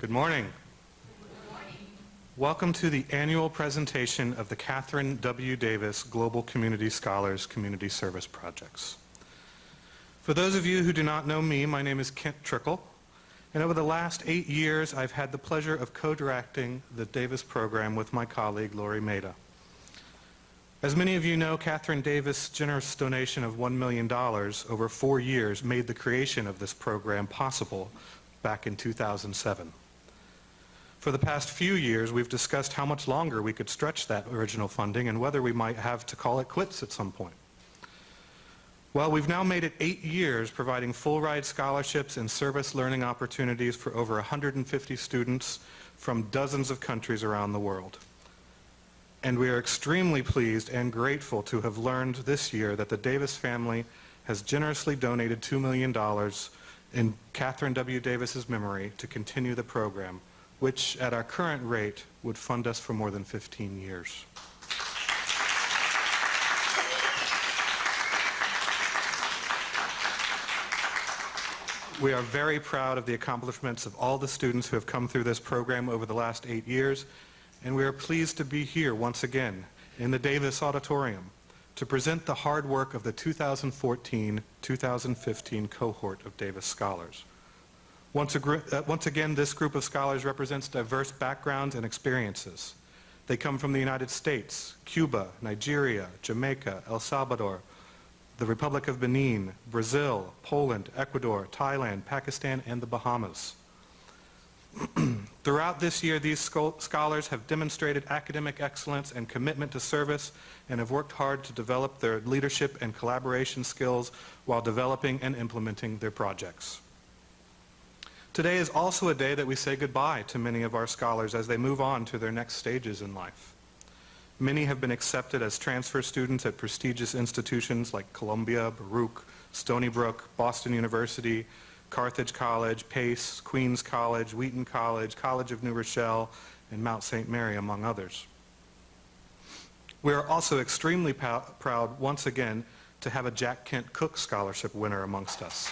Good morning. Welcome to the annual presentation of the Kathryn W. Davis Global Community Scholars Community Service Projects. For those of you who do not know me, my name is Kent Trickle, and over the last 8 years I've had the pleasure of co-directing the Davis program with my colleague Lori Maida. As many of you know, Kathryn Davis' generous donation of $1 million over 4 years made the creation of this program possible back in 2007. For the past few years, we've discussed how much longer we could stretch that original funding and whether we might have to call it quits at some point. Well, we've now made it 8 years providing full-ride scholarships and service learning opportunities for over 150 students from dozens of countries around the world. And we are extremely pleased and grateful to have learned this year that the Davis family has generously donated $2 million in Kathryn W. Davis's memory to continue the program, which at our current rate would fund us for more than 15 years. We are very proud of the accomplishments of all the students who have come through this program over the last 8 years, and we are pleased to be here once again in the Davis Auditorium to present the hard work of the 2014-2015 cohort of Davis Scholars. Once again, this group of scholars represents diverse backgrounds and experiences. They come from the United States, Cuba, Nigeria, Jamaica, El Salvador, the Republic of Benin, Brazil, Poland, Ecuador, Thailand, Pakistan, and the Bahamas. Throughout this year, these scholars have demonstrated academic excellence and commitment to service and have worked hard to develop their leadership and collaboration skills while developing and implementing their projects. Today is also a day that we say goodbye to many of our scholars as they move on to their next stages in life. Many have been accepted as transfer students at prestigious institutions like Columbia, Baruch, Stony Brook, Boston University, Carthage College, Pace, Queens College, Wheaton College, College of New Rochelle, and Mount St. Mary, among others. We are also extremely proud once again to have a Jack Kent Cook Scholarship winner amongst us.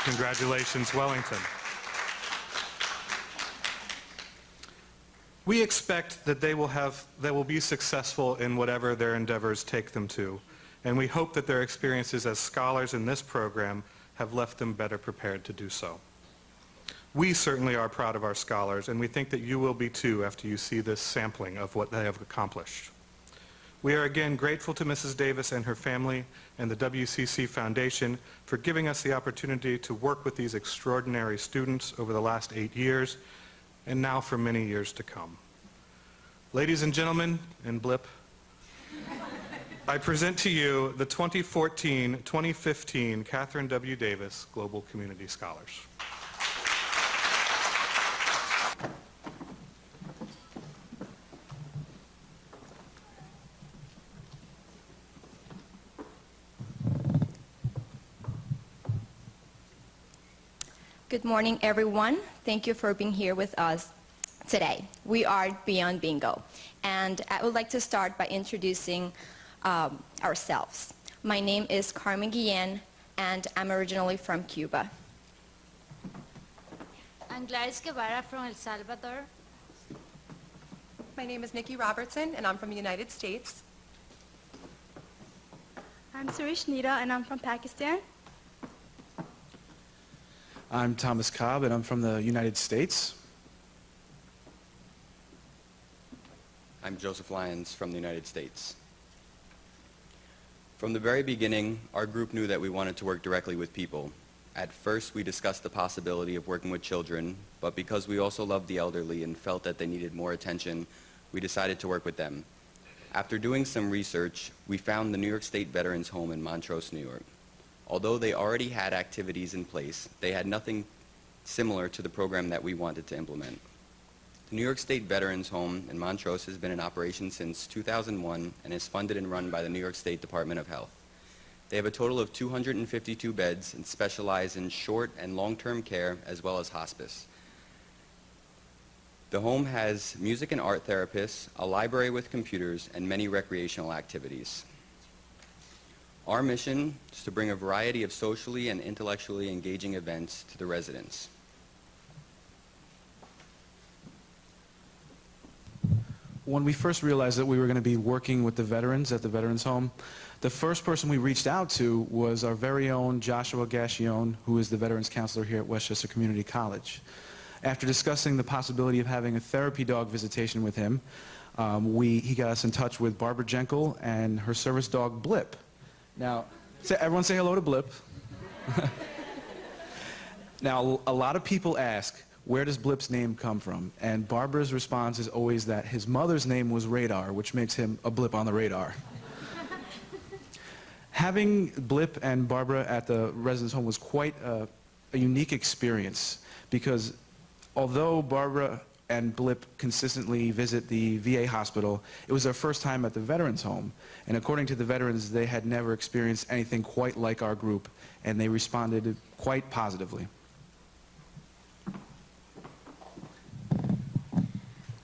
Congratulations, Wellington. We expect that they will be successful in whatever their endeavors take them to, and we hope that their experiences as scholars in this program have left them better prepared to do so. We certainly are proud of our scholars, and we think that you will be too after you see this sampling of what they have accomplished. We are again grateful to Mrs. Davis and her family and the WCC Foundation for giving us the opportunity to work with these extraordinary students over the last 8 years and now for many years to come. Ladies and gentlemen, and blip, I present to you the 2014-2015 Kathryn W. Davis Global Community Scholars. Good morning, everyone. Thank you for being here with us today. We are Beyond Bingo, and I would like to start by introducing ourselves. My name is Carmen Guillen, and I'm originally from Cuba. I'm Gladys Guevara from El Salvador. My name is Nikki Robertson, and I'm from the United States. I'm Sarish Nida, and I'm from Pakistan. I'm Thomas Cobb, and I'm from the United States. I'm Joseph Lyons from the United States. From the very beginning, our group knew that we wanted to work directly with people. At first, we discussed the possibility of working with children, but because we also loved the elderly and felt that they needed more attention, we decided to work with them. After doing some research, we found the New York State Veterans Home in Montrose, New York. Although they already had activities in place, they had nothing similar to the program that we wanted to implement. The New York State Veterans Home in Montrose has been in operation since 2001 and is funded and run by the New York State Department of Health. They have a total of 252 beds and specialize in short and long-term care as well as hospice. The home has music and art therapists, a library with computers, and many recreational activities. Our mission is to bring a variety of socially and intellectually engaging events to the residents. When we first realized that we were going to be working with the veterans at the Veterans Home, the first person we reached out to was our very own Joshua Gascione, who is the Veterans Counselor here at Westchester Community College. After discussing the possibility of having a therapy dog visitation with him, he got us in touch with Barbara Jenkel and her service dog, Blip. Now, everyone say hello to Blip. Now, a lot of people ask, where does Blip's name come from? And Barbara's response is always that his mother's name was Radar, which makes him a blip on the radar. Having Blip and Barbara at the residence home was quite a unique experience, because although Barbara and Blip consistently visit the VA hospital, it was their first time at the Veterans Home. And according to the veterans, they had never experienced anything quite like our group, and they responded quite positively.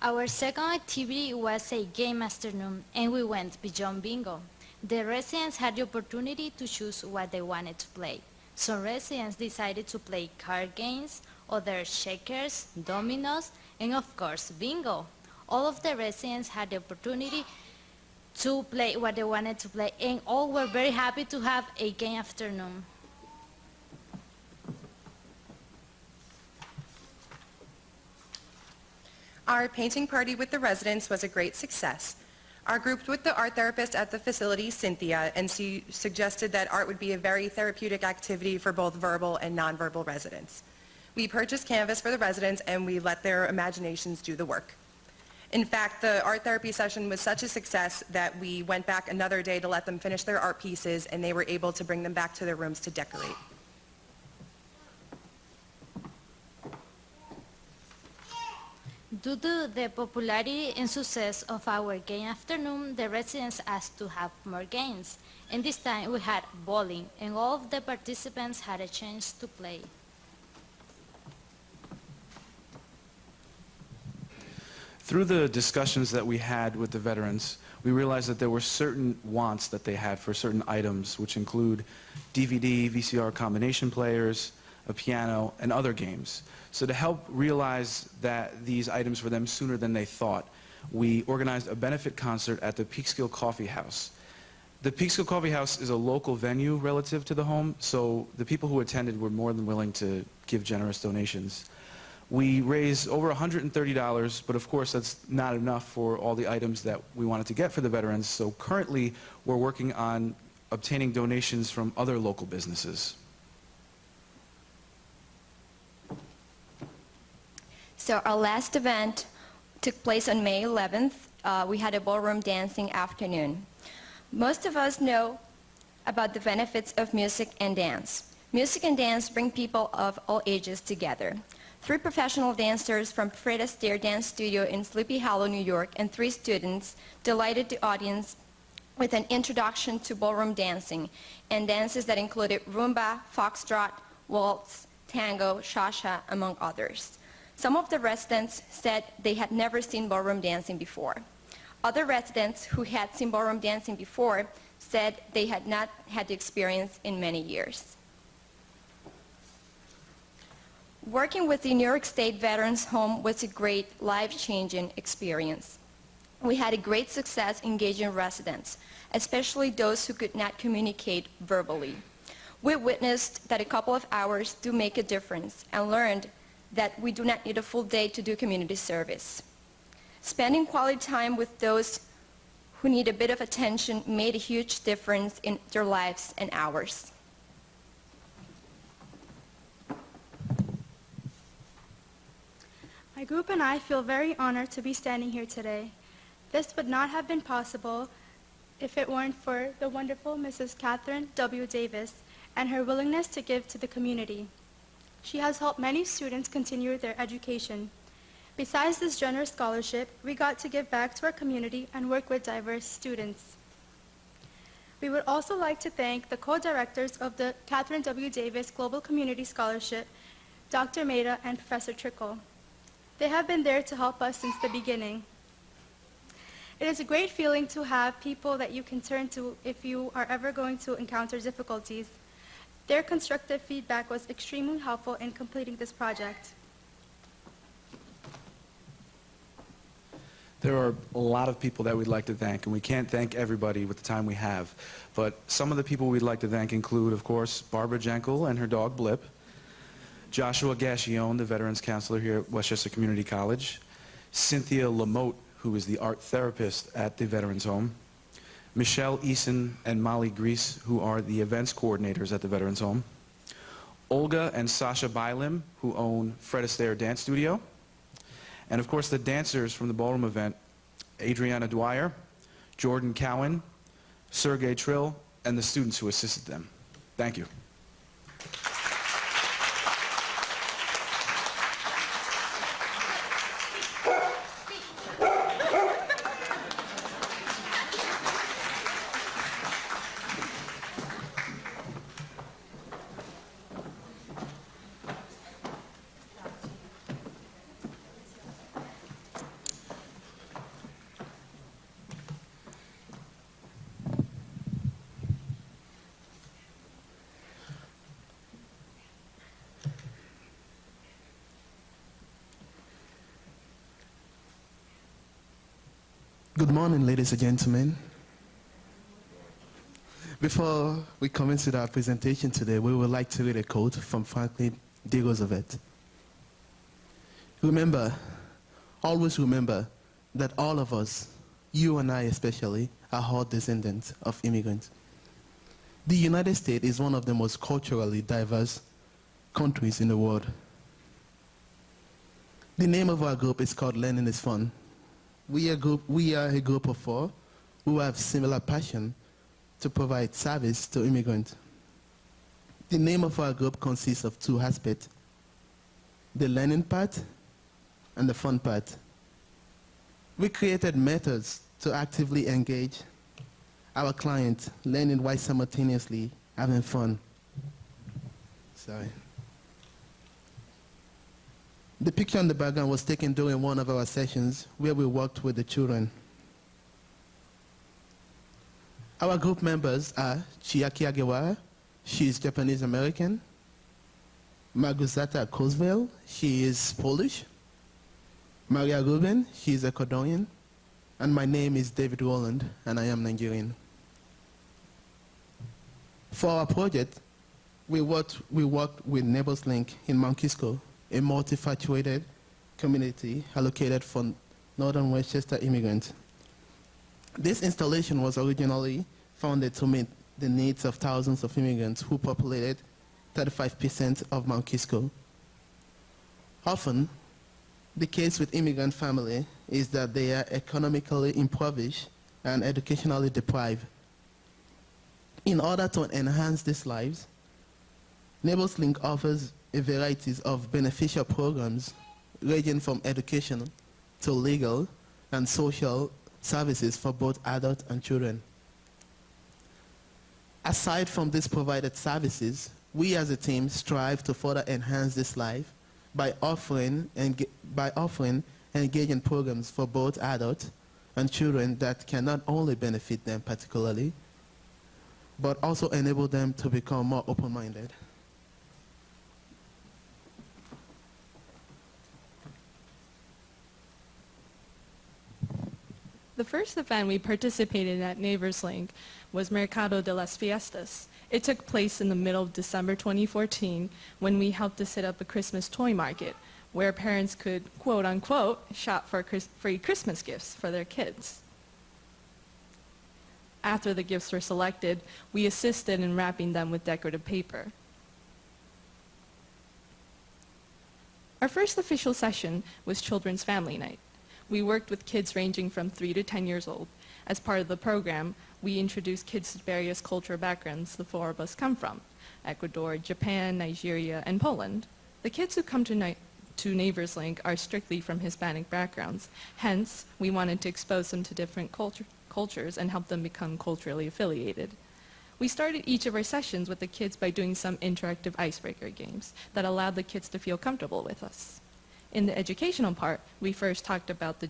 Our second activity was a game afternoon, and we went beyond bingo. The residents had the opportunity to choose what they wanted to play. Some residents decided to play card games, others checkers, dominoes, and of course bingo. All of the residents had the opportunity to play what they wanted to play, and all were very happy to have a game afternoon. Our painting party with the residents was a great success. Our group with the art therapist at the facility, Cynthia, and she suggested that art would be a very therapeutic activity for both verbal and nonverbal residents. We purchased canvas for the residents and we let their imaginations do the work. In fact, the art therapy session was such a success that we went back another day to let them finish their art pieces, and they were able to bring them back to their rooms to decorate. Due to the popularity and success of our game afternoon, the residents asked to have more games. And this time we had bowling, and all of the participants had a chance to play. Through the discussions that we had with the veterans, we realized that there were certain wants that they had for certain items, which include DVD, VCR combination players, a piano, and other games. So to help realize that these items for them sooner than they thought, we organized a benefit concert at the Peekskill Coffee House. The Peekskill Coffee House is a local venue relative to the home, so the people who attended were more than willing to give generous donations. We raised over $130, but of course that's not enough for all the items that we wanted to get for the veterans, so currently we're working on obtaining donations from other local businesses. So our last event took place on May 11th. We had a ballroom dancing afternoon. Most of us know about the benefits of music and dance. Music and dance bring people of all ages together. 3 professional dancers from Fred Astaire Dance Studio in Sleepy Hollow, New York, and 3 students delighted the audience with an introduction to ballroom dancing and dances that included rumba, foxtrot, waltz, tango, cha-cha, among others. Some of the residents said they had never seen ballroom dancing before. Other residents who had seen ballroom dancing before said they had not had the experience in many years. Working with the New York State Veterans Home was a great life-changing experience. We had a great success engaging residents, especially those who could not communicate verbally. We witnessed that a couple of hours do make a difference and learned that we do not need a full day to do community service. Spending quality time with those who need a bit of attention made a huge difference in their lives and ours. My group and I feel very honored to be standing here today. This would not have been possible if it weren't for the wonderful Mrs. Kathryn W. Davis and her willingness to give to the community. She has helped many students continue their education. Besides this generous scholarship, we got to give back to our community and work with diverse students. We would also like to thank the co-directors of the Kathryn W. Davis Global Community Scholarship, Dr. Maida and Professor Trickle. They have been there to help us since the beginning. It is a great feeling to have people that you can turn to if you are ever going to encounter difficulties. Their constructive feedback was extremely helpful in completing this project. There are a lot of people that we'd like to thank, and we can't thank everybody with the time we have. But some of the people we'd like to thank include, of course, Barbara Jenkel and her dog Blip, Joshua Gashione, the Veterans Counselor here at Westchester Community College, Cynthia Lamotte, who is the art therapist at the Veterans Home, Michelle Eason and Molly Grease, who are the events coordinators at the Veterans Home, Olga and Sasha Bylim, who own Fred Astaire Dance Studio, and of course the dancers from the ballroom event, Adriana Dwyer, Jordan Cowan, Sergey Trill, and the students who assisted them. Thank you. Good morning, ladies and gentlemen. Before we commence with our presentation today, we would like to read a quote from Franklin D. Roosevelt. Remember, always remember that all of us, you and I especially, are all descendants of immigrants. The United States is one of the most culturally diverse countries in the world. The name of our group is called Learning is Fun. We are a group of 4 who have similar passion to provide service to immigrants. The name of our group consists of 2 aspects, the learning part and the fun part. We created methods to actively engage our clients, learning while simultaneously having fun. Sorry. The picture on the background was taken during one of our sessions where we worked with the children. Our group members are Chiaki Agewara, she is Japanese American, Magusata Kozvel, she is Polish, Maria Ruben, she is Ecuadorian, and my name is David Rowland, and I am Nigerian. For our project, we worked with Neighbors Link in Mount Kisco, a multifaceted community allocated for Northern Westchester immigrants. This installation was originally founded to meet the needs of thousands of immigrants who populated 35% of Mount Kisco. Often, the case with immigrant families is that they are economically impoverished and educationally deprived. In order to enhance these lives, Neighbors Link offers a variety of beneficial programs ranging from education to legal and social services for both adults and children. Aside from these provided services, we as a team strive to further enhance this life by offering engaging programs for both adults and children that can not only benefit them particularly, but also enable them to become more open-minded. The first event we participated in at Neighbors Link was Mercado de las Fiestas. It took place in the middle of December 2014 when we helped to set up a Christmas toy market where parents could, quote unquote, shop for free Christmas gifts for their kids. After the gifts were selected, we assisted in wrapping them with decorative paper. Our first official session was Children's Family Night. We worked with kids ranging from 3 to 10 years old. As part of the program, we introduced kids to various cultural backgrounds the 4 of us come from: Ecuador, Japan, Nigeria, and Poland. The kids who come to Neighbors Link are strictly from Hispanic backgrounds. Hence, we wanted to expose them to different cultures and help them become culturally affiliated. We started each of our sessions with the kids by doing some interactive icebreaker games that allowed the kids to feel comfortable with us. In the educational part, we first talked about the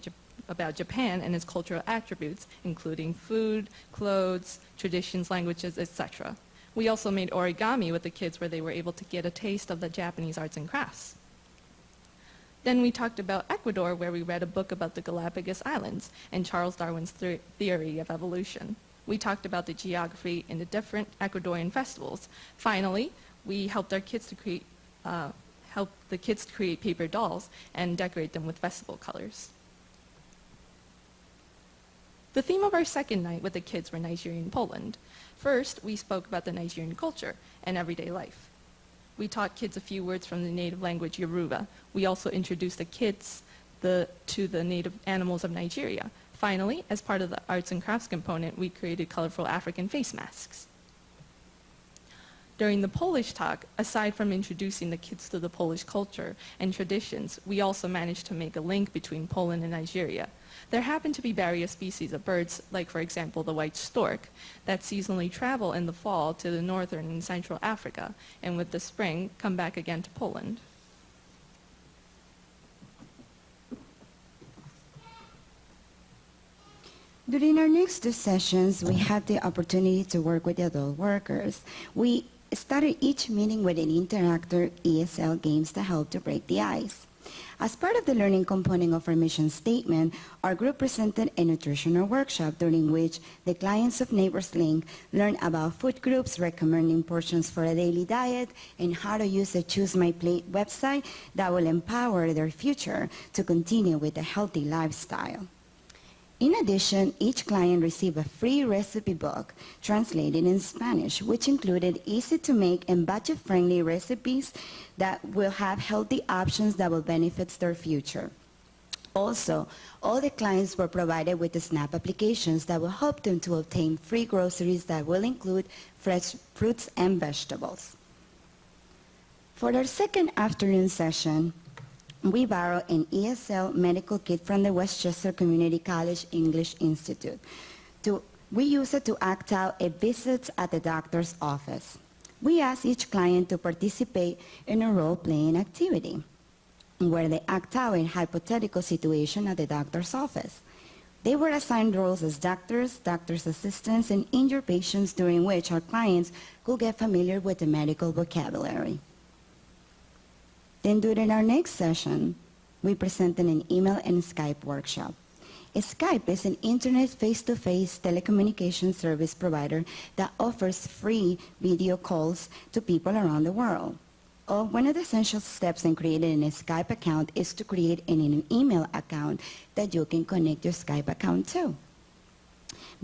about Japan and its cultural attributes, including food, clothes, traditions, languages, etc. We also made origami with the kids where they were able to get a taste of the Japanese arts and crafts. Then we talked about Ecuador, where we read a book about the Galapagos Islands and Charles Darwin's theory of evolution. We talked about the geography in the different Ecuadorian festivals. Finally, we helped our kids to create paper dolls and decorate them with festival colors. The theme of our second night with the kids were Nigerian Poland. First, we spoke about the Nigerian culture and everyday life. We taught kids a few words from the native language Yoruba. We also introduced the kids to the native animals of Nigeria. Finally, as part of the arts and crafts component, we created colorful African face masks. During the Polish talk, aside from introducing the kids to the Polish culture and traditions, we also managed to make a link between Poland and Nigeria. There happen to be various species of birds, like for example the white stork, that seasonally travel in the fall to the northern and central Africa, and with the spring come back again to Poland. During our next two sessions, we had the opportunity to work with the adult workers. We started each meeting with an interactive ESL games to help to break the ice. As part of the learning component of our mission statement, our group presented a nutritional workshop during which the clients of Neighbors Link learned about food groups, recommending portions for a daily diet, and how to use the Choose My Plate website that will empower their future to continue with a healthy lifestyle. In addition, each client received a free recipe book translated in Spanish, which included easy-to-make and budget-friendly recipes that will have healthy options that will benefit their future. Also, all the clients were provided with the SNAP applications that will help them to obtain free groceries that will include fresh fruits and vegetables. For our second afternoon session, we borrowed an ESL medical kit from the Westchester Community College English Institute. We use it to act out a visit at the doctor's office. We asked each client to participate in a role-playing activity where they act out a hypothetical situation at the doctor's office. They were assigned roles as doctors, doctor's assistants, and injured patients, during which our clients could get familiar with the medical vocabulary. Then during our next session, we presented an email and Skype workshop. Skype is an internet face-to-face telecommunications service provider that offers free video calls to people around the world. One of the essential steps in creating a Skype account is to create an email account that you can connect your Skype account to.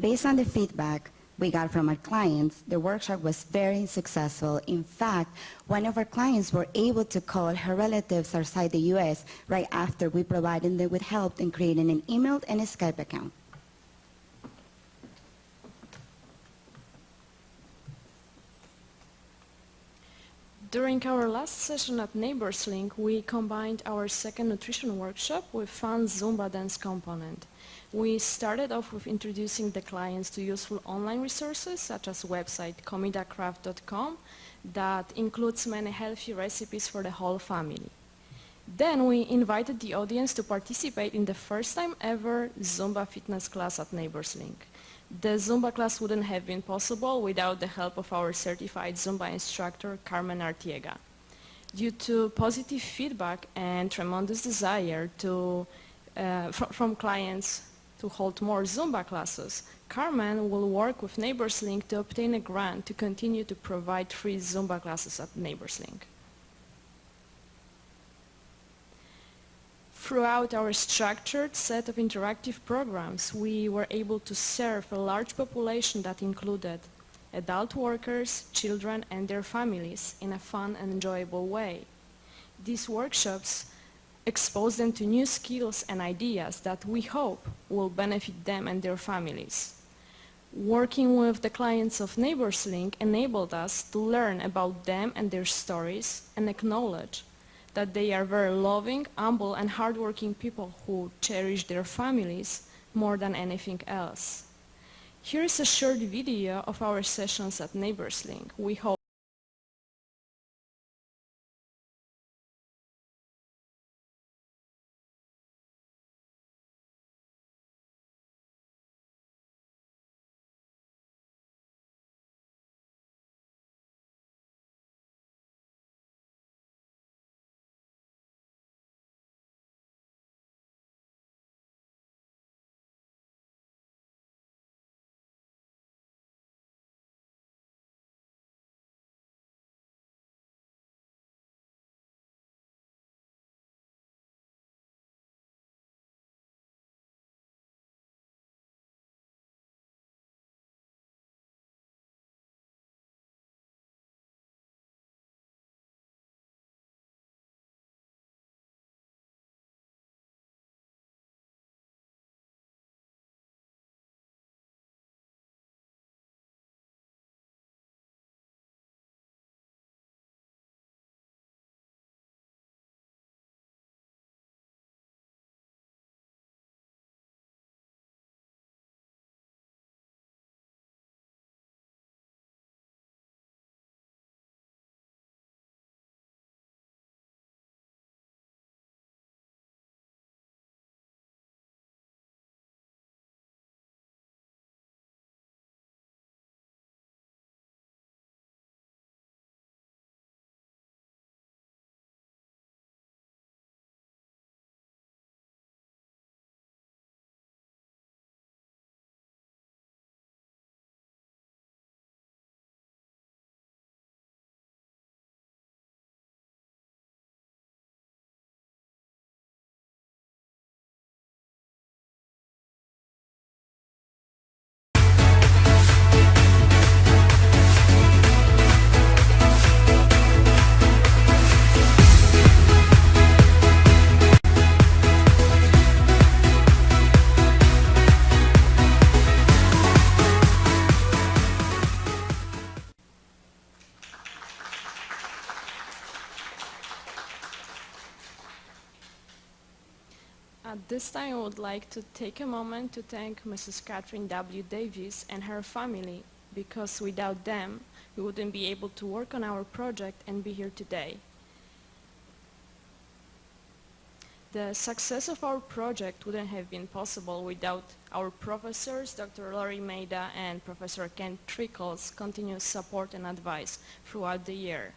Based on the feedback we got from our clients, the workshop was very successful. In fact, one of our clients were able to call her relatives outside the U.S. right after we provided them with help in creating an email and a Skype account. During our last session at Neighbors Link, we combined our second nutrition workshop with fun Zumba dance component. We started off with introducing the clients to useful online resources such as website comidacraft.com that includes many healthy recipes for the whole family. Then we invited the audience to participate in the first time ever Zumba fitness class at Neighbors Link. The Zumba class wouldn't have been possible without the help of our certified Zumba instructor, Carmen Artiega. Due to positive feedback and tremendous desire from clients to hold more Zumba classes, Carmen will work with Neighbors Link to obtain a grant to continue to provide free Zumba classes at Neighbors Link. Throughout our structured set of interactive programs, we were able to serve a large population that included adult workers, children, and their families in a fun and enjoyable way. These workshops expose them to new skills and ideas that we hope will benefit them and their families. Working with the clients of Neighbors Link enabled us to learn about them and their stories and acknowledge that they are very loving, humble, and hardworking people who cherish their families more than anything else. Here is a short video of our sessions at Neighbors Link. We hope At this time, I would like to take a moment to thank Mrs. Kathryn W. Davis and her family, because without them, we wouldn't be able to work on our project and be here today. The success of our project wouldn't have been possible without our professors, Dr. Laurie Maida and Professor Ken Trickle's continuous support and advice throughout the year.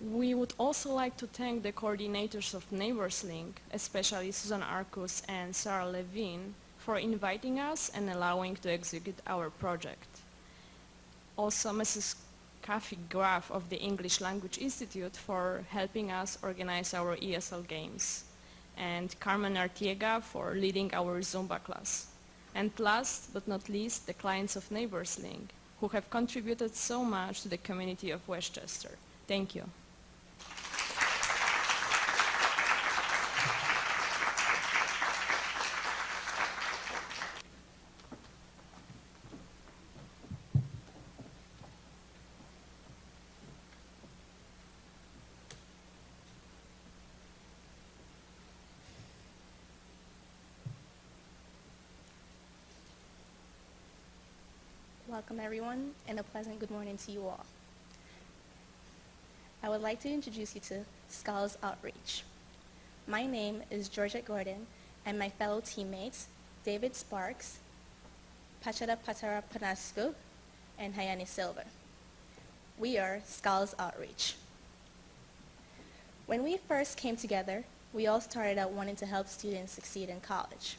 We would also like to thank the coordinators of NeighborsLink, especially Susan Arcus and Sarah Levine, for inviting us and allowing to execute our project. Also, Mrs. Kathy Graf of the English Language Institute for helping us organize our ESL games, and Carmen Artiega for leading our Zumba class. And last but not least, the clients of NeighborsLink, who have contributed so much to the community of Westchester. Thank you. Welcome everyone, and a pleasant good morning to you all. I would like to introduce you to Scholars Outreach. My name is Georgette Gordon, and my fellow teammates, David Sparks, Pachada Patara Panasco, and Hayani Silva. We are Scholars Outreach. When we first came together, we all started out wanting to help students succeed in college.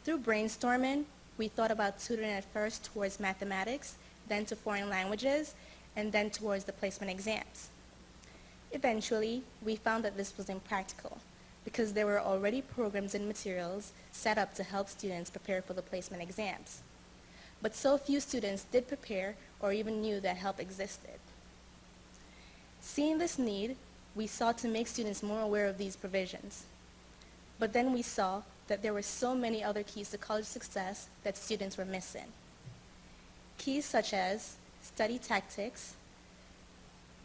Through brainstorming, we thought about tutoring at first towards mathematics, then to foreign languages, and then towards the placement exams. Eventually, we found that this was impractical because there were already programs and materials set up to help students prepare for the placement exams. But so few students did prepare or even knew that help existed. Seeing this need, we sought to make students more aware of these provisions. But then we saw that there were so many other keys to college success that students were missing. Keys such as study tactics,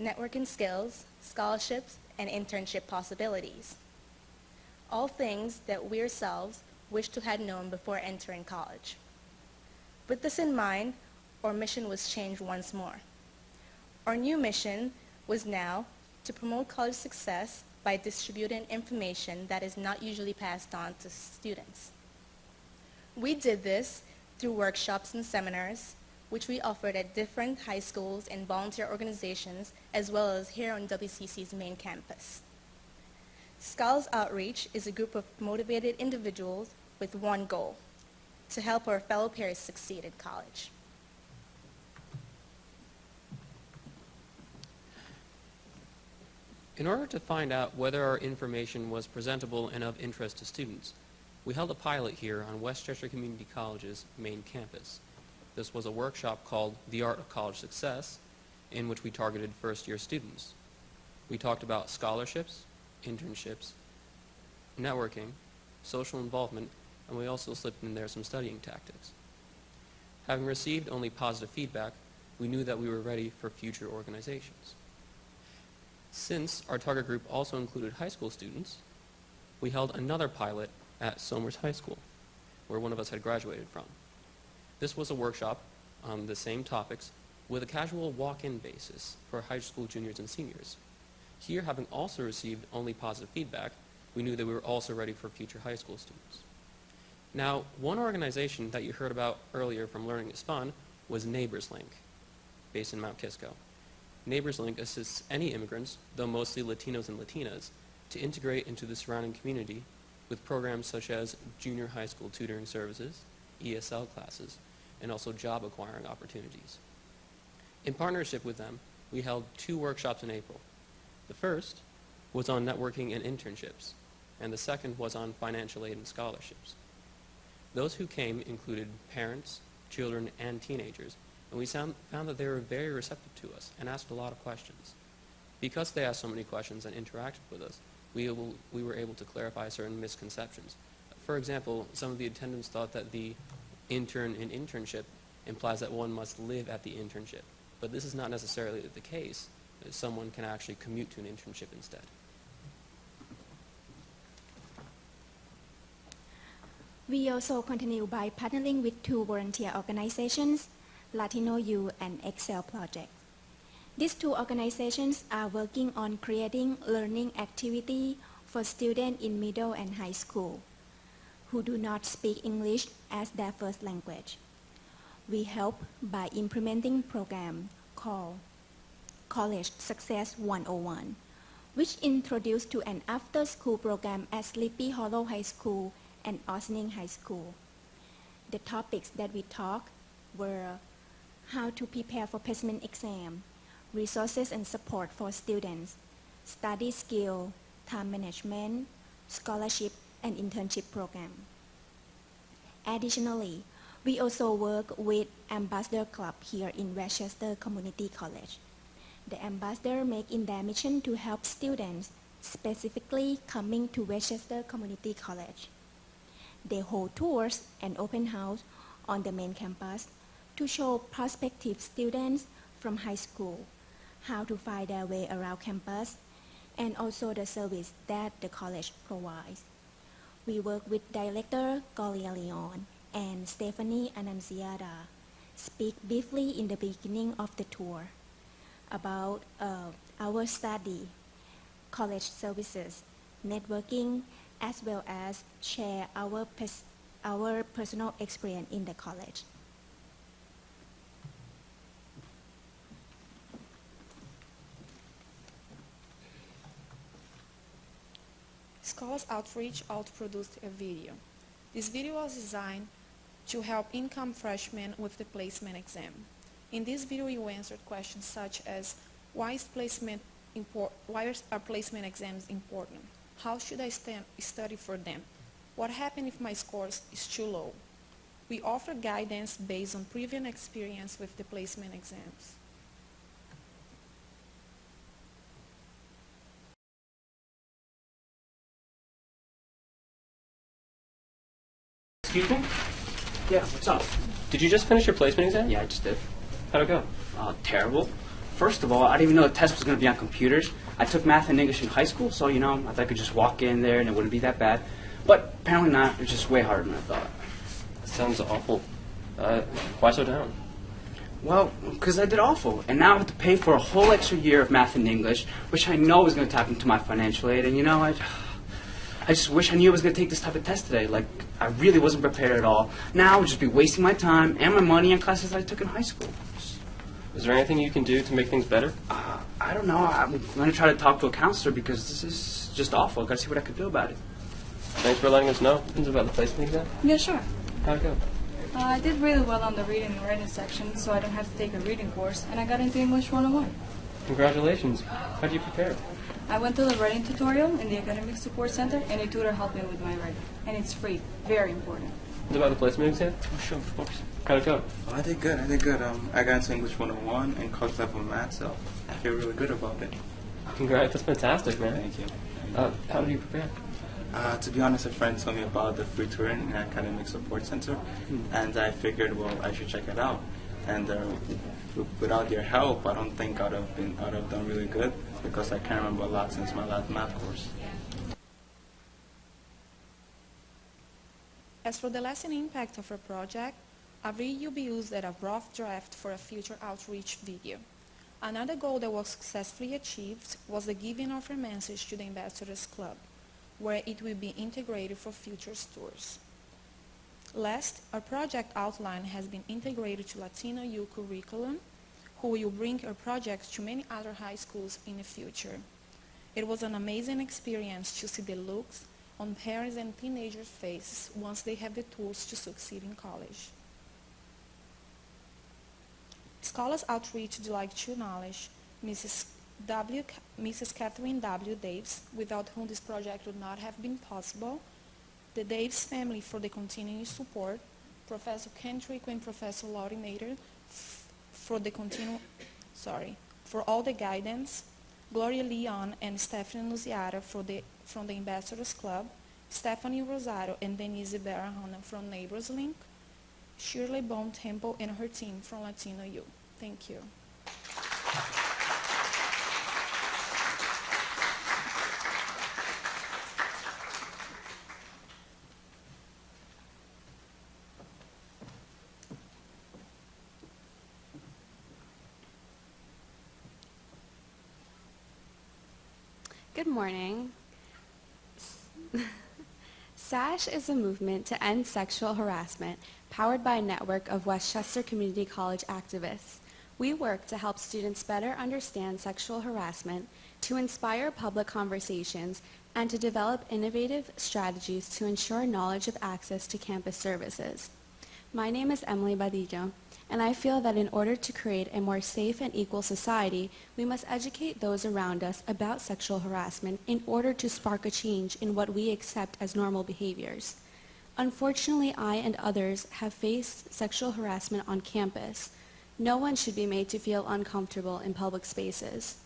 networking skills, scholarships, and internship possibilities. All things that we ourselves wish to have known before entering college. With this in mind, our mission was changed once more. Our new mission was now to promote college success by distributing information that is not usually passed on to students. We did this through workshops and seminars, which we offered at different high schools and volunteer organizations, as well as here on WCC's main campus. Scholars Outreach is a group of motivated individuals with one goal: to help our fellow peers succeed in college. In order to find out whether our information was presentable and of interest to students, we held a pilot here on Westchester Community College's main campus. This was a workshop called The Art of College Success, in which we targeted first-year students. We talked about scholarships, internships, networking, social involvement, and we also slipped in there some studying tactics. Having received only positive feedback, we knew that we were ready for future organizations. Since our target group also included high school students, we held another pilot at Somers High School, where one of us had graduated from. This was a workshop on the same topics with a casual walk-in basis for high school juniors and seniors. Here, having also received only positive feedback, we knew that we were also ready for future high school students. Now, one organization that you heard about earlier from Learning is Fun was NeighborsLink, based in Mount Kisco. NeighborsLink assists any immigrants, though mostly Latinos and Latinas, to integrate into the surrounding community with programs such as junior high school tutoring services, ESL classes, and also job acquiring opportunities. In partnership with them, we held 2 workshops in April. The first was on networking and internships, and the second was on financial aid and scholarships. Those who came included parents, children, and teenagers, and we found that they were very receptive to us and asked a lot of questions. Because they asked so many questions and interacted with us, we were able to clarify certain misconceptions. For example, some of the attendants thought that the intern in internship implies that one must live at the internship, but this is not necessarily the case. Someone can actually commute to an internship instead. We also continue by partnering with two volunteer organizations, Latino U and Excel Project. These two organizations are working on creating learning activity for students in middle and high school who do not speak English as their first language. We help by implementing program called College Success 101, which introduced to an after-school program at Sleepy Hollow High School and Ossining High School. The topics that we talked were how to prepare for placement exam, resources and support for students, study skill, time management, scholarship, and internship program. Additionally, we also work with Ambassador Club here in Westchester Community College. The ambassador make in their mission to help students, specifically coming to Westchester Community College. They hold tours and open house on the main campus to show prospective students from high school how to find their way around campus and also the service that the college provides. We work with Director Gloria Leon and Stephanie Annunciata speak briefly in the beginning of the tour about our study, college services, networking, as well as share our personal experience in the college. Scholars Outreach produced a video. This video was designed to help incoming freshmen with the placement exam. In this video, you answered questions such as, why are placement exams important? How should I study for them? What happens if my scores is too low? We offer guidance based on previous experience with the placement exams. Excuse me? Yeah, what's up? Did you just finish your placement exam? Yeah, I just did. How'd it go? Terrible. First of all, I didn't even know the test was going to be on computers. I took math and English in high school, so, I thought I could just walk in there and it wouldn't be that bad. But apparently not. It was just way harder than I thought. Sounds awful. Why so down? Well, because I did awful. And now I have to pay for a whole extra year of math and English, which I know is going to tap into my financial aid. And, I just wish I knew I was going to take this type of test today. Like, I really wasn't prepared at all. Now I would just be wasting my time and my money on classes I took in high school. Is there anything you can do to make things better? I don't know. I'm going to try to talk to a counselor because this is just awful. I've got to see what I can do about it. Thanks for letting us know. Things about the placement exam? Yeah, sure. How'd it go? I did really well on the reading and writing section, so I don't have to take a reading course, and I got into English 101. Congratulations. How'd you prepare? I went to the writing tutorial in the Academic Support Center, and a tutor helped me with my writing. And it's free. Very important. Is it about the placement exam? Oh, sure, of course. How'd it go? Oh, I did good. I got into English 101 and college level math, so I feel really good about it. Congrats. That's fantastic, man. Thank you. How did you prepare? To be honest, a friend told me about the free tutoring in the Academic Support Center, and I figured, well, I should check it out. And without your help, I don't think I'd have done really good because I can't remember a lot since my last math course. As for the lasting impact of our project, a video will be used as a rough draft for a future outreach video. Another goal that was successfully achieved was the giving of a message to the Ambassadors Club, where it will be integrated for future tours. Last, our project outline has been integrated to Latino U curriculum, who will bring our projects to many other high schools in the future. It was an amazing experience to see the looks on parents and teenagers' faces once they have the tools to succeed in college. Scholars Outreach would like to acknowledge Mrs. Kathryn W. Davis, without whom this project would not have been possible, the Davis family for the continuing support, Professor Kendrick and Professor Laurinator for all the guidance, Gloria Leon and Stephanie Annunciata from the Ambassadors Club, Stephanie Rosario and Denise Barahona from Neighbors Link, Shirley Bone Temple and her team from Latino U. Thank you. Good morning. SASH is a movement to end sexual harassment powered by a network of Westchester Community College activists. We work to help students better understand sexual harassment, to inspire public conversations, and to develop innovative strategies to ensure knowledge of access to campus services. My name is Emily Badillo, and I feel that in order to create a more safe and equal society, we must educate those around us about sexual harassment in order to spark a change in what we accept as normal behaviors. Unfortunately, I and others have faced sexual harassment on campus. No one should be made to feel uncomfortable in public spaces.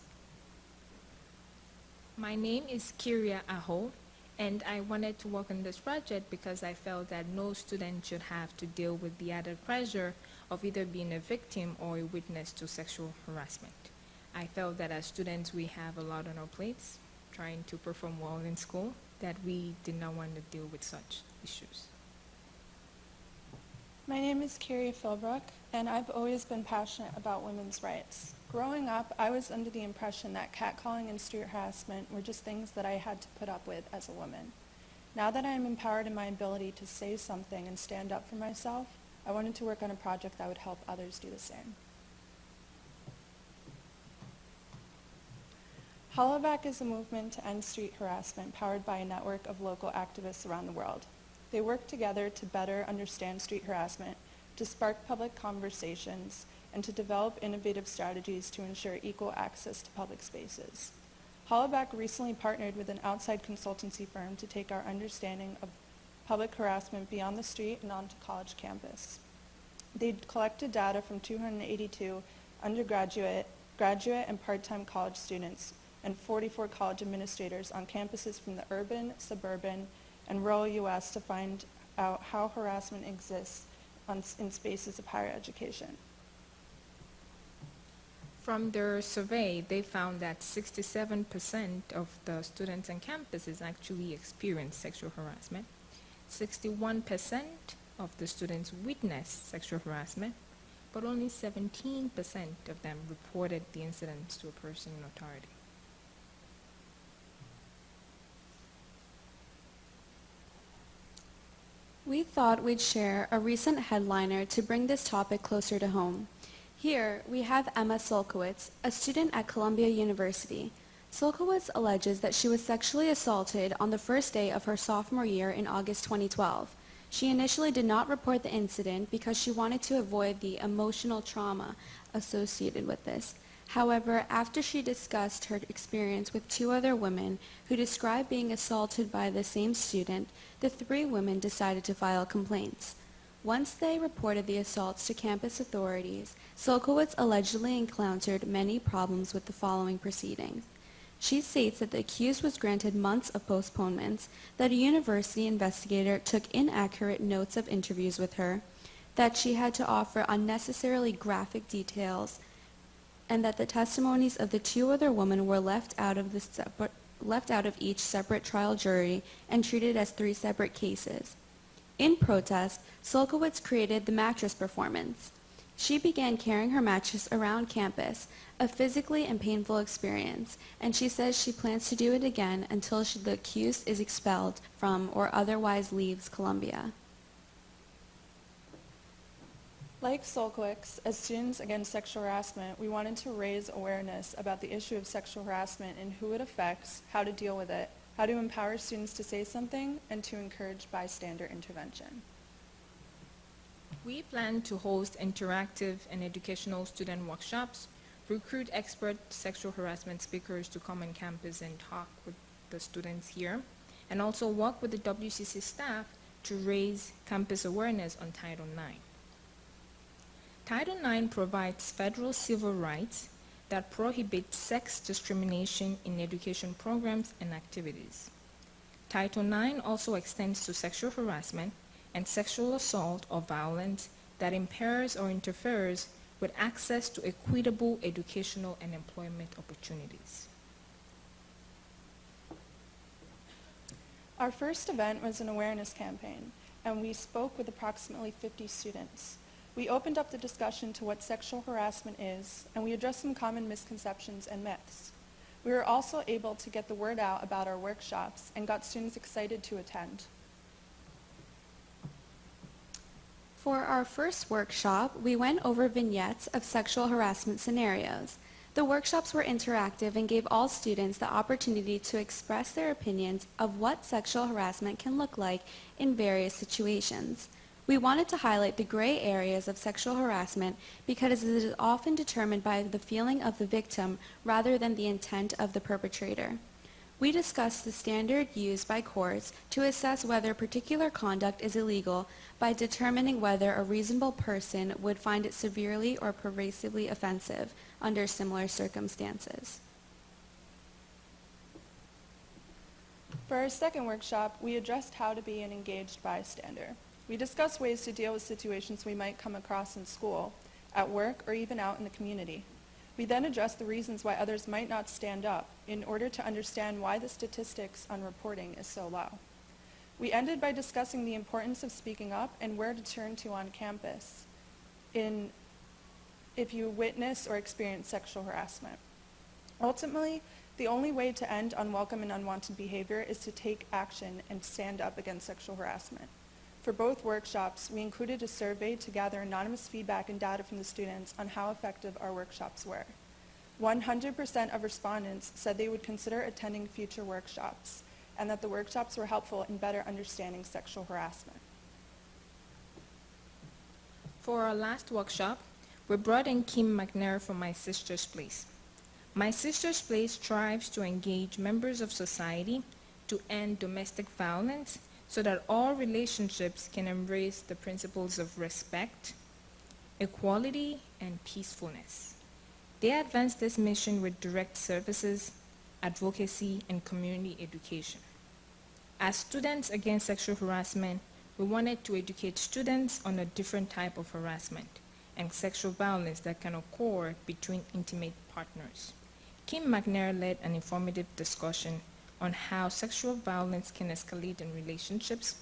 My name is Kiria Aho, and I wanted to work on this project because I felt that no student should have to deal with the added pressure of either being a victim or a witness to sexual harassment. I felt that as students we have a lot on our plates, trying to perform well in school, that we did not want to deal with such issues. My name is Carrie Philbrook, and I've always been passionate about women's rights. Growing up, I was under the impression that catcalling and street harassment were just things that I had to put up with as a woman. Now that I am empowered in my ability to say something and stand up for myself, I wanted to work on a project that would help others do the same. Hollaback is a movement to end street harassment powered by a network of local activists around the world. They work together to better understand street harassment, to spark public conversations, and to develop innovative strategies to ensure equal access to public spaces. Hollaback recently partnered with an outside consultancy firm to take our understanding of public harassment beyond the street and onto college campus. They collected data from 282 undergraduate, graduate, and part-time college students and 44 college administrators on campuses from the urban, suburban, and rural U.S. to find out how harassment exists in spaces of higher education. From their survey, they found that 67% of the students on campuses actually experience sexual harassment. 61% of the students witnessed sexual harassment, but only 17% of them reported the incidents to a person in authority. We thought we'd share a recent headliner to bring this topic closer to home. Here, we have Emma Solkowitz, a student at Columbia University. Solkowitz alleges that she was sexually assaulted on the first day of her sophomore year in August 2012. She initially did not report the incident because she wanted to avoid the emotional trauma associated with this. However, after she discussed her experience with two other women who described being assaulted by the same student, the three women decided to file complaints. Once they reported the assaults to campus authorities, Solkowitz allegedly encountered many problems with the following proceedings. She states that the accused was granted months of postponements, that a university investigator took inaccurate notes of interviews with her, that she had to offer unnecessarily graphic details, and that the testimonies of the two other women were left out of each separate trial jury and treated as three separate cases. In protest, Solkowitz created the mattress performance. She began carrying her mattress around campus, a physically and painful experience, and she says she plans to do it again until the accused is expelled from or otherwise leaves Columbia. Like Solkowitz, as Students Against Sexual Harassment, we wanted to raise awareness about the issue of sexual harassment and who it affects, how to deal with it, how to empower students to say something, and to encourage bystander intervention. We plan to host interactive and educational student workshops, recruit expert sexual harassment speakers to come on campus and talk with the students here, and also work with the WCC staff to raise campus awareness on Title IX. Title IX provides federal civil rights that prohibit sex discrimination in education programs and activities. Title IX also extends to sexual harassment and sexual assault or violence that impairs or interferes with access to equitable educational and employment opportunities. Our first event was an awareness campaign, and we spoke with approximately 50 students. We opened up the discussion to what sexual harassment is, and we addressed some common misconceptions and myths. We were also able to get the word out about our workshops and got students excited to attend. For our first workshop, we went over vignettes of sexual harassment scenarios. The workshops were interactive and gave all students the opportunity to express their opinions of what sexual harassment can look like in various situations. We wanted to highlight the gray areas of sexual harassment because it is often determined by the feeling of the victim rather than the intent of the perpetrator. We discussed the standard used by courts to assess whether particular conduct is illegal by determining whether a reasonable person would find it severely or pervasively offensive under similar circumstances. For our second workshop, we addressed how to be an engaged bystander. We discussed ways to deal with situations we might come across in school, at work, or even out in the community. We then addressed the reasons why others might not stand up in order to understand why the statistics on reporting is so low. We ended by discussing the importance of speaking up and where to turn to on campus if you witness or experience sexual harassment. Ultimately, the only way to end unwelcome and unwanted behavior is to take action and stand up against sexual harassment. For both workshops, we included a survey to gather anonymous feedback and data from the students on how effective our workshops were. 100% of respondents said they would consider attending future workshops and that the workshops were helpful in better understanding sexual harassment. For our last workshop, we brought in Kim McNair from My Sister's Place. My Sister's Place strives to engage members of society to end domestic violence so that all relationships can embrace the principles of respect, equality, and peacefulness. They advance this mission with direct services, advocacy, and community education. As students against sexual harassment, we wanted to educate students on a different type of harassment and sexual violence that can occur between intimate partners. Kim McNair led an informative discussion on how sexual violence can escalate in relationships,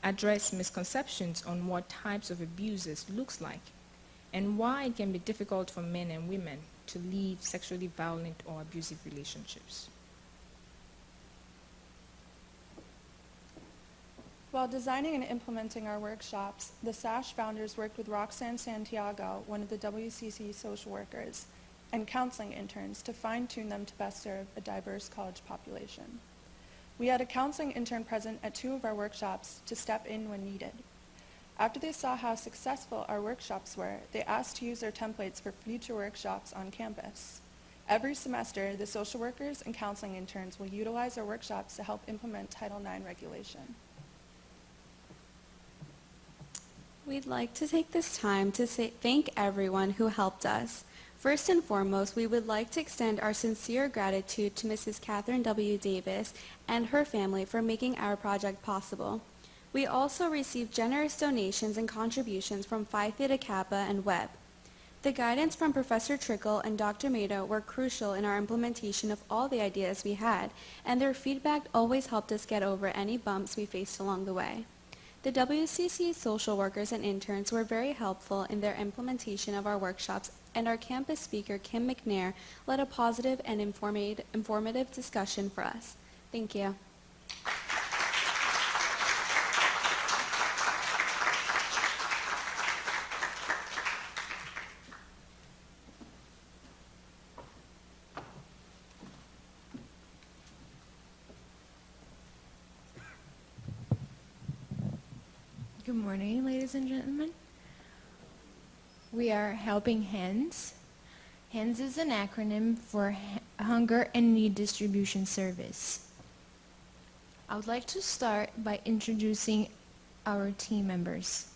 address misconceptions on what types of abuses looks like, and why it can be difficult for men and women to leave sexually violent or abusive relationships. While designing and implementing our workshops, the SASH founders worked with Roxanne Santiago, one of the WCC social workers, and counseling interns to fine-tune them to best serve a diverse college population. We had a counseling intern present at 2 of our workshops to step in when needed. After they saw how successful our workshops were, they asked to use our templates for future workshops on campus. Every semester, the social workers and counseling interns will utilize our workshops to help implement Title IX regulation. We'd like to take this time to thank everyone who helped us. First and foremost, we would like to extend our sincere gratitude to Mrs. Kathryn W. Davis and her family for making our project possible. We also received generous donations and contributions from Phi Theta Kappa and Webb. The guidance from Professor Trickle and Dr. Mato were crucial in our implementation of all the ideas we had, and their feedback always helped us get over any bumps we faced along the way. The WCC social workers and interns were very helpful in their implementation of our workshops, and our campus speaker, Kim McNair, led a positive and informative discussion for us. Thank you. Good morning, ladies and gentlemen. We are Helping Hands. HANDS is an acronym for Hunger and Need Distribution Service. I would like to start by introducing our team members.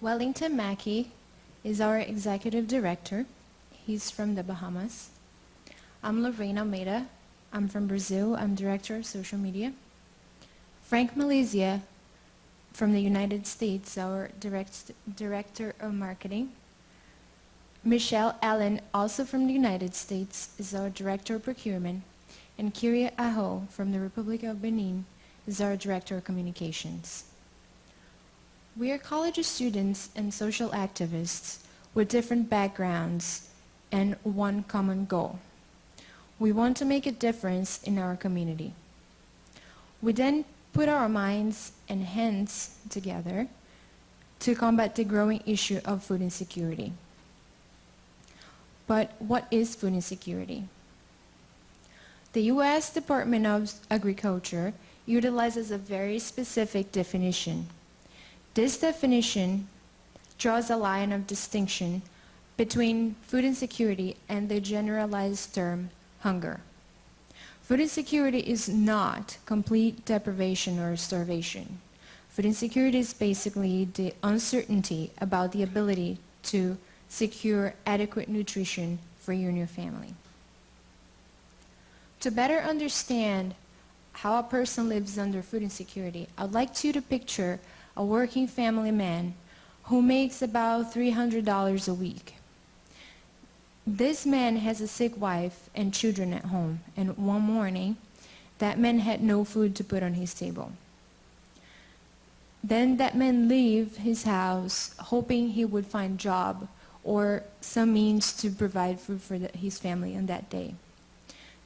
Wellington Mackey is our executive director. He's from the Bahamas. I'm Lorraine Almeida. I'm from Brazil. I'm director of social media. Frank Malaysia from the United States, our director of marketing. Michelle Allen, also from the United States, is our director of procurement. And Kyria Aho from the Republic of Benin is our director of communications. We are college students and social activists with different backgrounds and one common goal. We want to make a difference in our community. We then put our minds and hands together to combat the growing issue of food insecurity. But what is food insecurity? The U.S. Department of Agriculture utilizes a very specific definition. This definition draws a line of distinction between food insecurity and the generalized term hunger. Food insecurity is not complete deprivation or starvation. Food insecurity is basically the uncertainty about the ability to secure adequate nutrition for you and your family. To better understand how a person lives under food insecurity, I'd like you to picture a working family man who makes about $300 a week. This man has a sick wife and children at home, and one morning, that man had no food to put on his table. Then that man leave his house hoping he would find job or some means to provide food for his family on that day.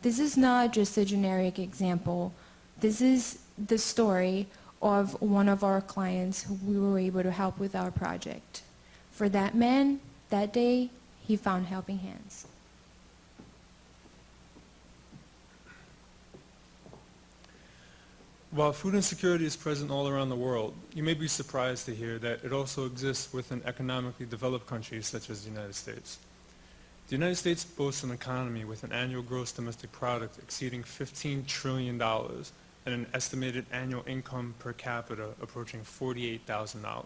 This is not just a generic example. This is the story of one of our clients who we were able to help with our project. For that man, that day, he found helping hands. While food insecurity is present all around the world, you may be surprised to hear that it also exists within economically developed countries such as the United States. The United States boasts an economy with an annual gross domestic product exceeding $15 trillion and an estimated annual income per capita approaching $48,000.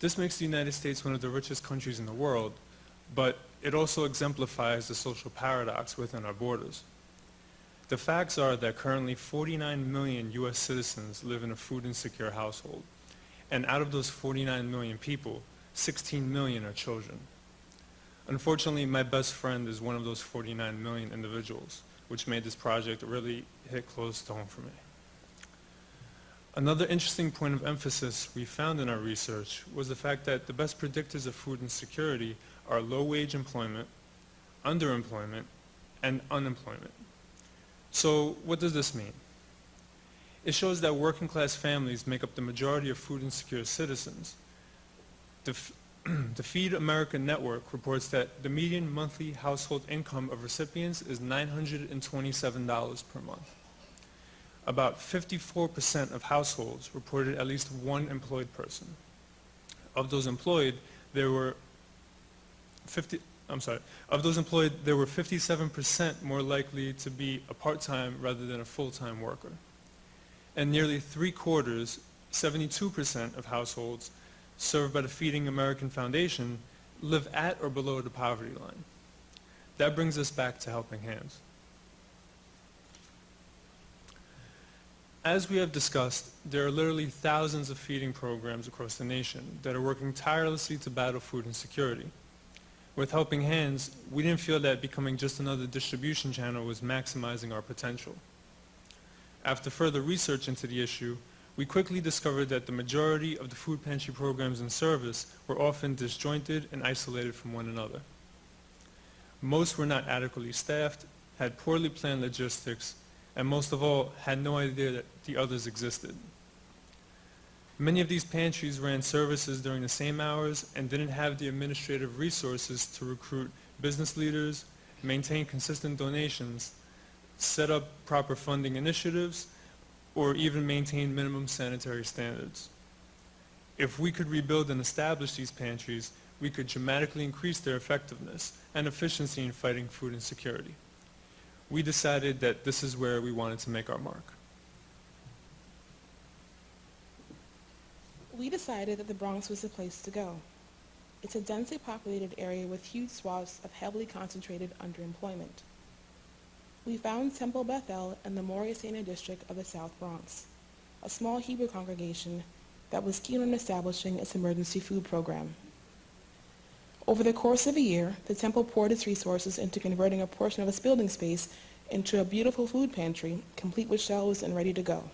This makes the United States one of the richest countries in the world, but it also exemplifies the social paradox within our borders. The facts are that currently 49 million U.S. citizens live in a food insecure household, and out of those 49 million people, 16 million are children. Unfortunately, my best friend is one of those 49 million individuals, which made this project really hit close to home for me. Another interesting point of emphasis we found in our research was the fact that the best predictors of food insecurity are low-wage employment, underemployment, and unemployment. So what does this mean? It shows that working-class families make up the majority of food insecure citizens. The Feed America network reports that the median monthly household income of recipients is $927 per month. About 54% of households reported at least one employed person. Of those employed, there were 57% more likely to be a part-time rather than a full-time worker. And nearly 3/4, 72% of households served by the Feeding American Foundation live at or below the poverty line. That brings us back to Helping Hands. As we have discussed, there are literally thousands of feeding programs across the nation that are working tirelessly to battle food insecurity. With Helping Hands, we didn't feel that becoming just another distribution channel was maximizing our potential. After further research into the issue, we quickly discovered that the majority of the food pantry programs in service were often disjointed and isolated from one another. Most were not adequately staffed, had poorly planned logistics, and most of all, had no idea that the others existed. Many of these pantries ran services during the same hours and didn't have the administrative resources to recruit business leaders, maintain consistent donations, set up proper funding initiatives, or even maintain minimum sanitary standards. If we could rebuild and establish these pantries, we could dramatically increase their effectiveness and efficiency in fighting food insecurity. We decided that this is where we wanted to make our mark. We decided that the Bronx was the place to go. It's a densely populated area with huge swaths of heavily concentrated underemployment. We found Temple Bethel in the Morrisania district of the South Bronx, a small Hebrew congregation that was keen on establishing its emergency food program. Over the course of a year, the temple poured its resources into converting a portion of its building space into a beautiful food pantry, complete with shelves and ready to go.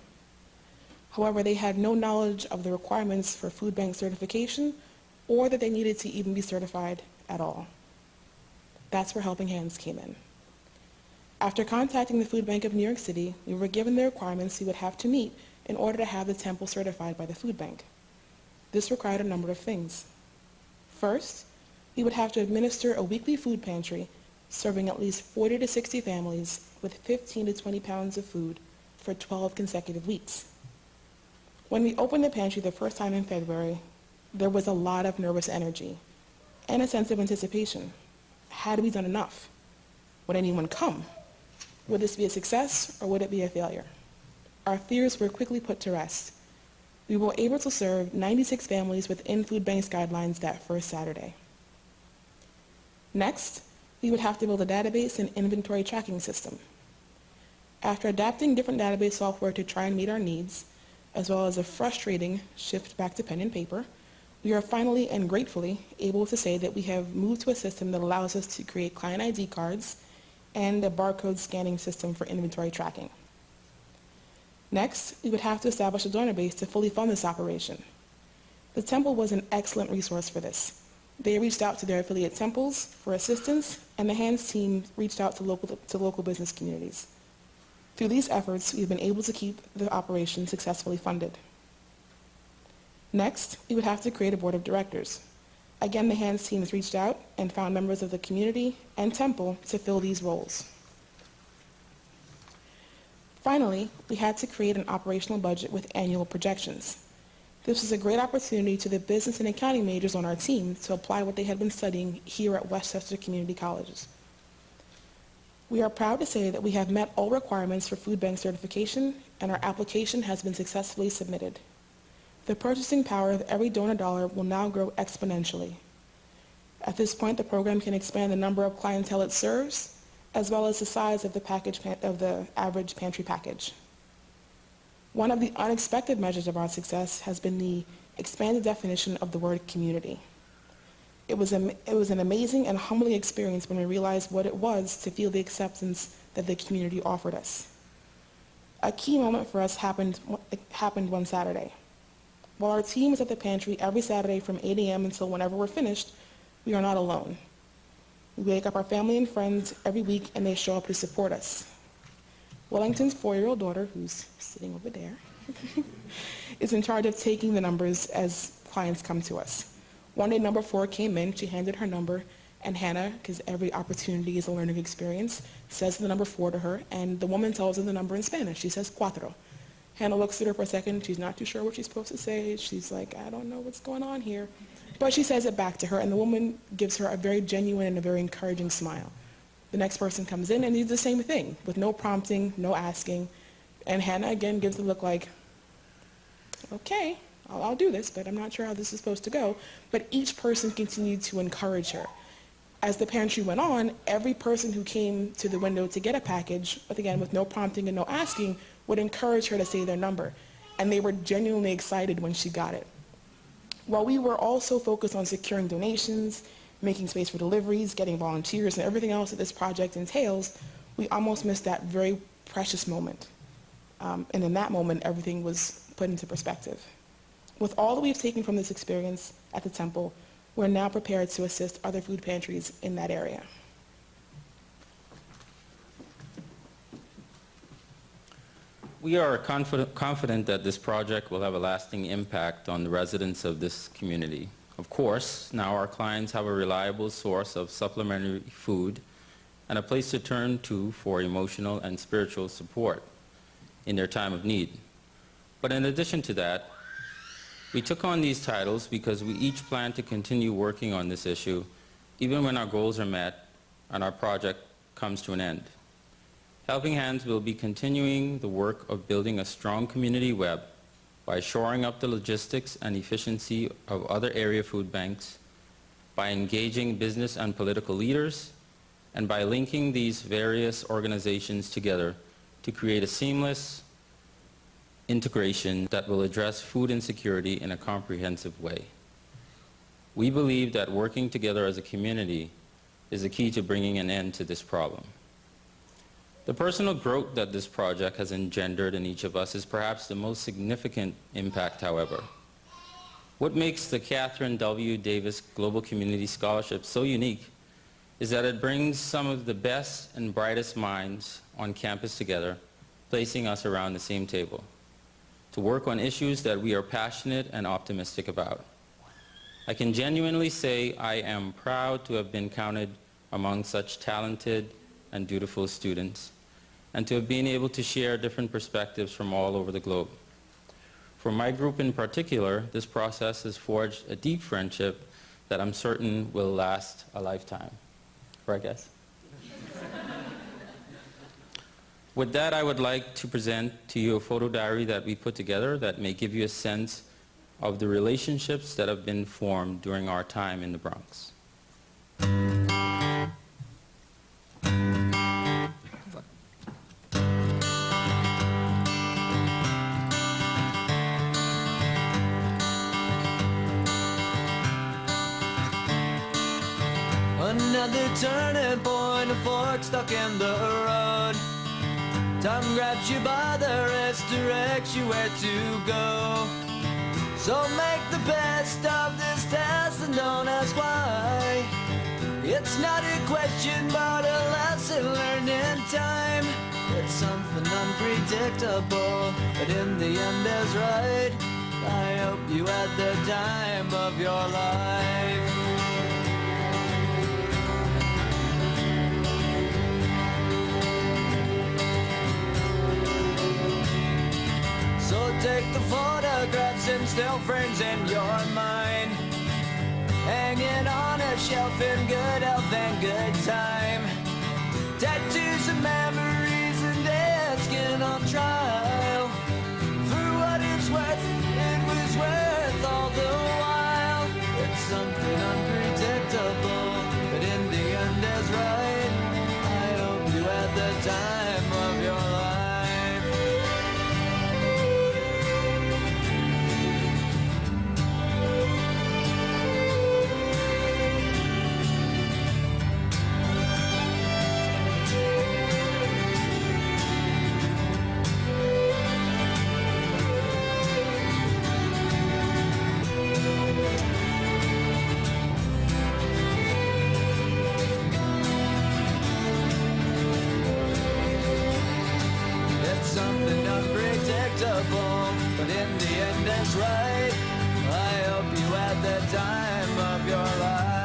However, they had no knowledge of the requirements for food bank certification or that they needed to even be certified at all. That's where Helping Hands came in. After contacting the Food Bank of New York City, we were given the requirements we would have to meet in order to have the temple certified by the food bank. This required a number of things. First, we would have to administer a weekly food pantry serving at least 40 to 60 families with 15 to 20 pounds of food for 12 consecutive weeks. When we opened the pantry the first time in February, there was a lot of nervous energy and a sense of anticipation. Had we done enough? Would anyone come? Would this be a success or would it be a failure? Our fears were quickly put to rest. We were able to serve 96 families within Food Bank's guidelines that first Saturday. Next, we would have to build a database and inventory tracking system. After adapting different database software to try and meet our needs, as well as a frustrating shift back to pen and paper, we are finally and gratefully able to say that we have moved to a system that allows us to create client ID cards and a barcode scanning system for inventory tracking. Next, we would have to establish a donor base to fully fund this operation. The temple was an excellent resource for this. They reached out to their affiliate temples for assistance, and the HANDS team reached out to local business communities. Through these efforts, we've been able to keep the operation successfully funded. Next, we would have to create a board of directors. Again, the HANDS teams reached out and found members of the community and temple to fill these roles. Finally, we had to create an operational budget with annual projections. This was a great opportunity to the business and accounting majors on our team to apply what they had been studying here at Westchester Community Colleges. We are proud to say that we have met all requirements for food bank certification, and our application has been successfully submitted. The purchasing power of every donor dollar will now grow exponentially. At this point, the program can expand the number of clientele it serves, as well as the size of the average pantry package. One of the unexpected measures of our success has been the expanded definition of the word community. It was an amazing and humbling experience when we realized what it was to feel the acceptance that the community offered us. A key moment for us happened one Saturday. While our team is at the pantry every Saturday from 8 a.m. until whenever we're finished, we are not alone. We wake up our family and friends every week and they show up to support us. Wellington's 4-year-old daughter, who's sitting over there, is in charge of taking the numbers as clients come to us. One day, number 4 came in, she handed her number, and Hannah, because every opportunity is a learning experience, says the number 4 to her, and the woman tells her the number in Spanish. She says, cuatro. Hannah looks at her for a second. She's not too sure what she's supposed to say. She's like, I don't know what's going on here. But she says it back to her, and the woman gives her a very genuine and a very encouraging smile. The next person comes in and does the same thing, with no prompting, no asking. And Hannah, again, gives the look like, okay, I'll do this, but I'm not sure how this is supposed to go. But each person continued to encourage her. As the pantry went on, every person who came to the window to get a package, but again, with no prompting and no asking, would encourage her to say their number. And they were genuinely excited when she got it. While we were also focused on securing donations, making space for deliveries, getting volunteers, and everything else that this project entails, we almost missed that very precious moment. And in that moment, everything was put into perspective. With all that we've taken from this experience at the temple, we're now prepared to assist other food pantries in that area. We are confident that this project will have a lasting impact on the residents of this community. Of course, now our clients have a reliable source of supplementary food and a place to turn to for emotional and spiritual support in their time of need. But in addition to that, we took on these titles because we each plan to continue working on this issue even when our goals are met and our project comes to an end. Helping Hands will be continuing the work of building a strong community web by shoring up the logistics and efficiency of other area food banks, by engaging business and political leaders, and by linking these various organizations together to create a seamless integration that will address food insecurity in a comprehensive way. We believe that working together as a community is the key to bringing an end to this problem. The personal growth that this project has engendered in each of us is perhaps the most significant impact, however. What makes the Kathryn W. Davis Global Community Scholarship so unique is that it brings some of the best and brightest minds on campus together, placing us around the same table to work on issues that we are passionate and optimistic about. I can genuinely say I am proud to have been counted among such talented and dutiful students, and to have been able to share different perspectives from all over the globe. For my group in particular, this process has forged a deep friendship that I'm certain will last a lifetime. Right, guys? With that, I would like to present to you a photo diary that we put together that may give you a sense of the relationships that have been formed during our time in the Bronx. Another turning point, a fork stuck in the road. Time grabs you by the wrist, directs you where to go. So make the best of this test and don't ask why. It's not a question but a lesson learned in time. It's something unpredictable, but in the end is right. I hope you had the time of your life. So take the photographs and still frames in your mind, hanging on a shelf in good health and good time. Tattoos and memories and dead skin on trial. For what it's worth, it was worth all the while. It's something unpredictable, but in the end is right. I hope you had the time of your life. Something unpredictable, but in the end it's right. I hope you had the time of your life.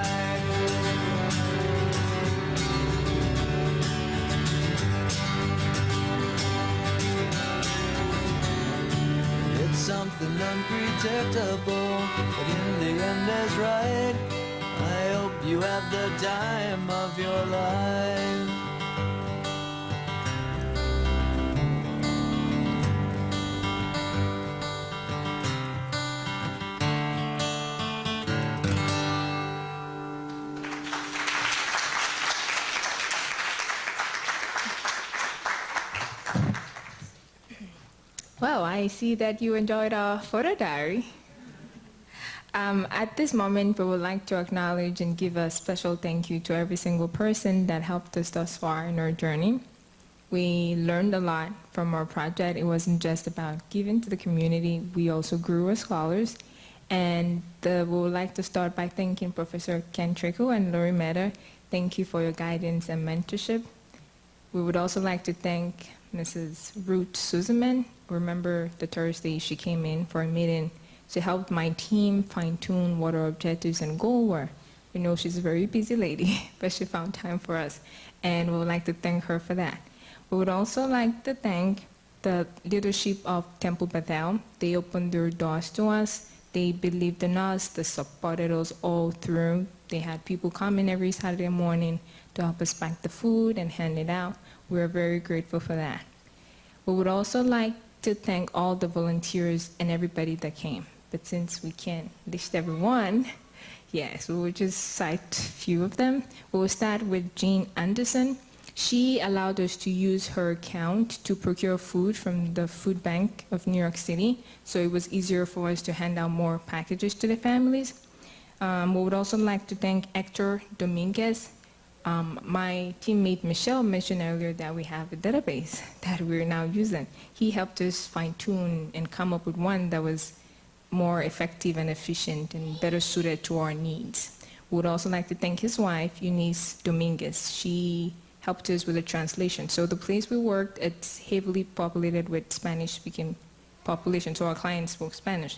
It's something unpredictable, but in the end is right. I hope you had the time of your life. Well, I see that you enjoyed our photo diary. At this moment, we would like to acknowledge and give a special thank you to every single person that helped us thus far in our journey. We learned a lot from our project. It wasn't just about giving to the community. We also grew as scholars. And we would like to start by thanking Professor Ken Trickle and Lori Mehta. Thank you for your guidance and mentorship. We would also like to thank Mrs. Ruth Suzeman. Remember the Thursday she came in for a meeting. She helped my team fine-tune what our objectives and goals were. We know she's a very busy lady, but she found time for us, and we would like to thank her for that. We would also like to thank the leadership of Temple Bethel. They opened their doors to us. They believed in us. They supported us all through. They had people coming every Saturday morning to help us pack the food and hand it out. We are very grateful for that. We would also like to thank all the volunteers and everybody that came. But since we can't list everyone, yes, we will just cite a few of them. We will start with Jean Anderson. She allowed us to use her account to procure food from the food bank of New York City, so it was easier for us to hand out more packages to the families. We would also like to thank Hector Dominguez. My teammate Michelle mentioned earlier that we have a database that we're now using. He helped us fine-tune and come up with one that was more effective and efficient and better suited to our needs. Would also like to thank his wife, Eunice Dominguez. She helped us with the translation. So the place we worked, it's heavily populated with Spanish-speaking population, so our clients spoke Spanish.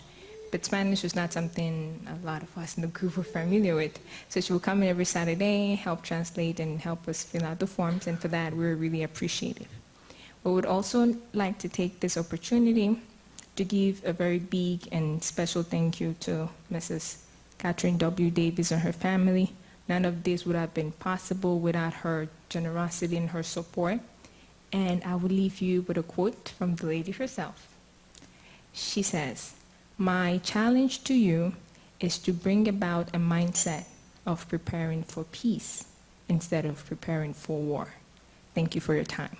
But Spanish is not something a lot of us in the group were familiar with. So she would come in every Saturday, help translate, and help us fill out the forms, and for that, we're really appreciative. We would also like to take this opportunity to give a very big and special thank you to Mrs. Kathryn W. Davis and her family. None of this would have been possible without her generosity and her support. And I will leave you with a quote from the lady herself. She says, "My challenge to you is to bring about a mindset of preparing for peace instead of preparing for war." Thank you for your time.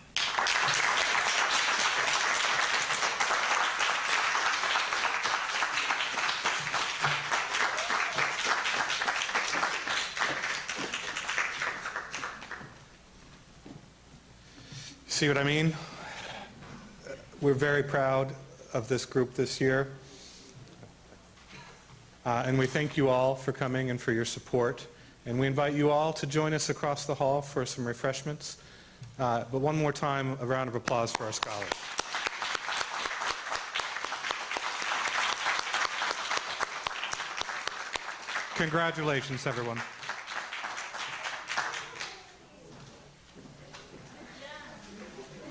See what I mean? We're very proud of this group this year. And we thank you all for coming and for your support. And we invite you all to join us across the hall for some refreshments. But one more time, a round of applause for our scholars. Congratulations, everyone.